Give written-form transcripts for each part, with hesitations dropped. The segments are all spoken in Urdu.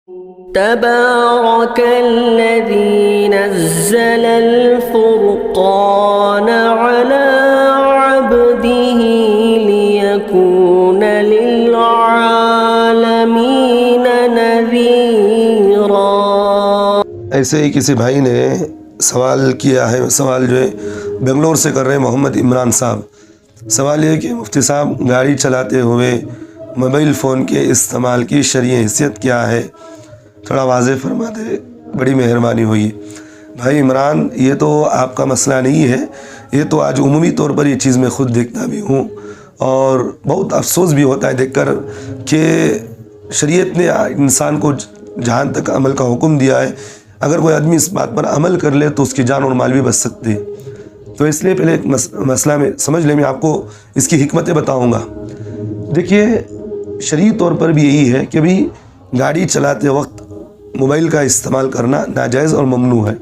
تبارك الذي نزل الفرقان على عبده ليكون للعالمين نذيرا۔ ایسے ہی کسی بھائی نے سوال کیا ہے، سوال جو ہے بنگلور سے کر رہے ہیں محمد عمران صاحب۔ سوال یہ ہے کہ مفتی صاحب گاڑی چلاتے ہوئے موبائل فون کے استعمال کی شرعی حیثیت کیا ہے؟ تھوڑا واضح فرما دے، بڑی مہربانی ہوئی۔ بھائی عمران، یہ تو آپ کا مسئلہ نہیں ہے، یہ تو آج عمومی طور پر یہ چیز میں خود دیکھتا بھی ہوں، اور بہت افسوس بھی ہوتا ہے دیکھ کر کہ شریعت نے انسان کو جہاں تک عمل کا حکم دیا ہے، اگر کوئی آدمی اس بات پر عمل کر لے تو اس کی جان اور مال بھی بچ سکتے ہیں۔ تو اس لیے پہلے ایک مسئلہ میں سمجھ لیں، میں آپ کو اس کی حکمتیں بتاؤں گا۔ دیکھیے، شرعی طور پر بھی یہی ہے کہ بھی گاڑی چلاتے وقت موبائل کا استعمال کرنا ناجائز اور ممنوع ہے۔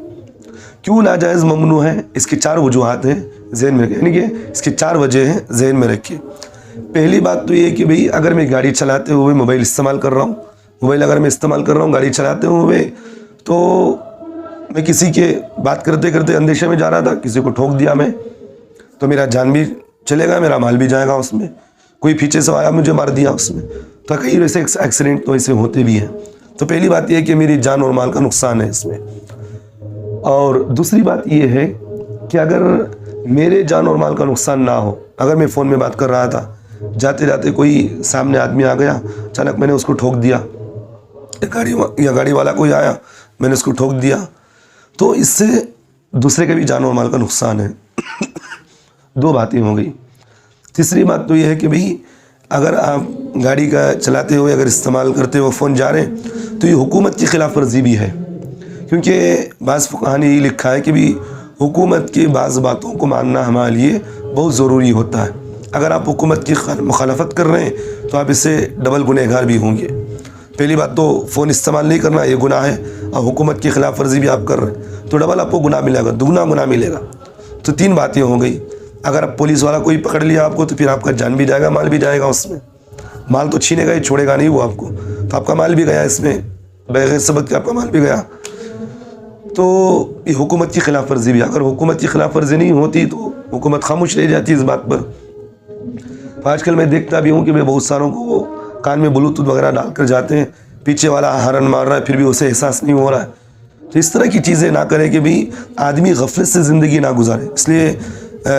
کیوں ناجائز ممنوع ہے؟ اس کی 4 وجوہات ہیں، ذہن میں رکھیں، یعنی کہ اس کی 4 وجہ ہیں، ذہن میں رکھیے۔ پہلی بات تو یہ کہ بھئی اگر میں گاڑی چلاتے ہوئے موبائل استعمال کر رہا ہوں، موبائل اگر میں استعمال کر رہا ہوں گاڑی چلاتے ہوئے، تو میں کسی کے بات کرتے کرتے اندیشے میں جا رہا تھا، کسی کو ٹھوک دیا میں، تو میرا جان بھی چلے گا، میرا مال بھی جائے گا اس میں۔ کوئی پیچھے سے آیا مجھے مار دیا اس میں، تو کئی ویسے ایکسیڈنٹ تو ایسے ہوتے بھی ہیں۔ تو پہلی بات یہ ہے کہ میری جان اور مال کا نقصان ہے اس میں۔ اور دوسری بات یہ ہے کہ اگر میرے جان اور مال کا نقصان نہ ہو، اگر میں فون میں بات کر رہا تھا، جاتے جاتے کوئی سامنے آدمی آ گیا، اچانک میں نے اس کو ٹھوک دیا، یا گاڑی والا کوئی آیا، میں نے اس کو ٹھوک دیا، تو اس سے دوسرے کے بھی جان اور مال کا نقصان ہے۔ 2 باتیں ہو گئی۔ تیسری بات تو یہ ہے کہ بھئی اگر آپ گاڑی کا چلاتے ہوئے اگر استعمال کرتے ہوئے فون جا رہے ہیں تو یہ حکومت کی خلاف ورزی بھی ہے، کیونکہ بعض فقہاء نے یہ لکھا ہے کہ بھی حکومت کی بعض باتوں کو ماننا ہمارے لیے بہت ضروری ہوتا ہے۔ اگر آپ حکومت کی مخالفت کر رہے ہیں تو آپ اس سے ڈبل گنہگار بھی ہوں گے۔ پہلی بات تو فون استعمال نہیں کرنا یہ گناہ ہے، اور حکومت کی خلاف ورزی بھی آپ کر رہے ہیں تو ڈبل آپ کو گناہ ملے گا، دگنا گناہ ملے گا۔ تو 3 باتیں ہو گئی۔ اگر اب پولیس والا کوئی پکڑ لیا آپ کو تو پھر آپ کا جان بھی جائے گا، مال بھی جائے گا اس میں۔ مال تو چھینے گا ہی، چھوڑے گا نہیں وہ آپ کو، تو آپ کا مال بھی گیا اس میں، بغیر سبب کے آپ کا مال بھی گیا۔ تو یہ حکومت کی خلاف ورزی بھی، اگر حکومت کی خلاف ورزی نہیں ہوتی تو حکومت خاموش رہ جاتی اس بات پر۔ آج کل میں دیکھتا بھی ہوں کہ بہت ساروں کو وہ کان میں بلوٹوتھ وغیرہ ڈال کر جاتے ہیں، پیچھے والا ہارن مار رہا ہے پھر بھی اسے احساس نہیں ہو رہا ہے۔ تو اس طرح کی چیزیں نہ کریں کہ بھی آدمی غفلت سے زندگی نہ گزارے۔ اس لیے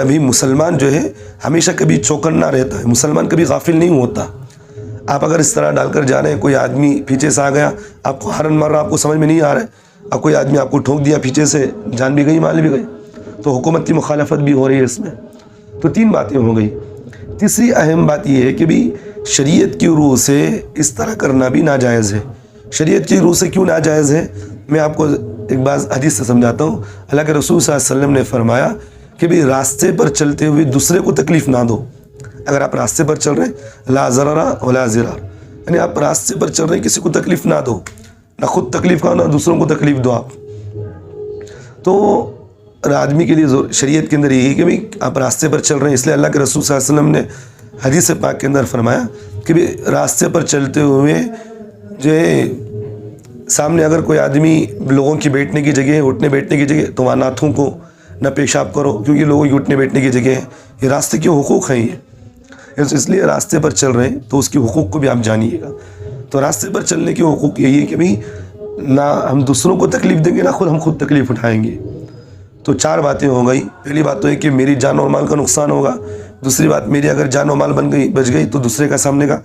بھی مسلمان جو ہے ہمیشہ کبھی چوکنا رہتا ہے، مسلمان کبھی غافل نہیں ہوتا۔ آپ اگر اس طرح ڈال کر جا رہے ہیں، کوئی آدمی پیچھے سے آ گیا، آپ کو ہارن مار رہا، آپ کو سمجھ میں نہیں آ رہا ہے، اب کوئی آدمی آپ کو ٹھوک دیا پیچھے سے، جان بھی گئی مال بھی گئی، تو حکومت کی مخالفت بھی ہو رہی ہے اس میں۔ تو 3 باتیں ہو گئی۔ تیسری اہم بات یہ ہے کہ بھی شریعت کی روح سے اس طرح کرنا بھی ناجائز ہے۔ شریعت کی روح سے کیوں ناجائز ہے؟ میں آپ کو ایک بات حدیث سے سمجھاتا ہوں۔ اللہ کے رسول صلی اللہ علیہ وسلم نے فرمایا کہ بھی راستے پر چلتے ہوئے دوسرے کو تکلیف نہ دو۔ اگر آپ راستے پر چل رہے ہیں، لا ضرر ولا ضرار، یعنی آپ راستے پر چل رہے ہیں، کسی کو تکلیف نہ دو، نہ خود تکلیف کھاؤ نہ دوسروں کو تکلیف دو آپ۔ تو آدمی کے لیے شریعت کے اندر یہی کہ بھی آپ راستے پر چل رہے ہیں، اس لیے اللہ کے رسول صلی اللہ علیہ وسلم نے حدیث پاک کے اندر فرمایا کہ بھی راستے پر چلتے ہوئے جو ہے سامنے اگر کوئی آدمی لوگوں کی بیٹھنے کی جگہ ہے، اٹھنے بیٹھنے کی جگہ، تو وہاں نہ تھوکو نہ پیشاب کرو، کیونکہ لوگوں کی اٹھنے بیٹھنے کی جگہ ہے، یہ راستے کے حقوق ہیں یہ۔ اس لیے راستے پر چل رہے ہیں تو اس کے حقوق کو بھی آپ جانیے گا۔ تو راستے پر چلنے کے حقوق یہی ہے کہ بھئی نہ ہم دوسروں کو تکلیف دیں گے، نہ ہم خود تکلیف اٹھائیں گے۔ تو 4 باتیں ہو گئی۔ پہلی بات تو ہے کہ میری جان اور مال کا نقصان ہوگا۔ دوسری بات، میری اگر جان و مال بچ گئی تو دوسرے کا سامنے کا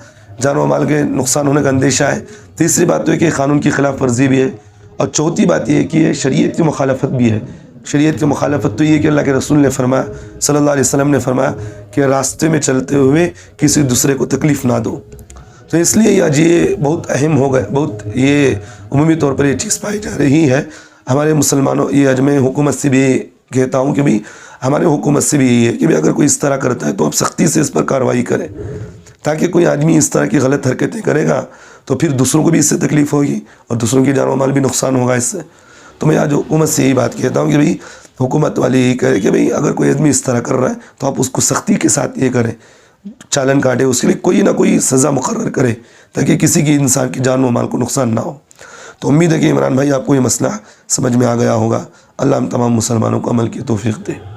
جان و مال کے نقصان ہونے کا اندیشہ ہے۔ تیسری بات تو ہے کہ قانون کی خلاف ورزی بھی ہے۔ اور چوتھی بات یہ ہے کہ یہ شریعت کی مخالفت بھی ہے۔ شریعت کی مخالفت تو یہ کہ اللہ کے رسول نے فرمایا، صلی اللہ علیہ وسلم نے فرمایا کہ راستے میں چلتے ہوئے کسی دوسرے کو تکلیف نہ دو۔ تو اس لیے یہ بہت اہم ہو گئے، بہت یہ عمومی طور پر یہ چیز پائی جا رہی ہے ہمارے مسلمانوں۔ یہ آج میں حکومت سے بھی کہتا ہوں کہ بھی ہمارے حکومت سے بھی یہی ہے کہ بھی اگر کوئی اس طرح کرتا ہے تو آپ سختی سے اس پر کارروائی کریں، تاکہ کوئی آدمی اس طرح کی غلط حرکتیں کرے گا تو پھر دوسروں کو بھی اس سے تکلیف ہوگی اور دوسروں کی جان و مال بھی نقصان ہوگا اس سے۔ تو میں آج حکومت سے یہی بات کہتا ہوں کہ بھئی حکومت والی یہی کہے کہ بھئی اگر کوئی آدمی اس طرح کر رہا ہے تو آپ اس کو سختی کے ساتھ یہ کریں، چالن کاٹے، اس کے لیے کوئی نہ کوئی سزا مقرر کرے تاکہ کسی کی انسان کی جان و مال کو نقصان نہ ہو۔ تو امید ہے کہ عمران بھائی آپ کو یہ مسئلہ سمجھ میں آ گیا ہوگا۔ اللہ ہم تمام مسلمانوں کو عمل کی توفیق دے۔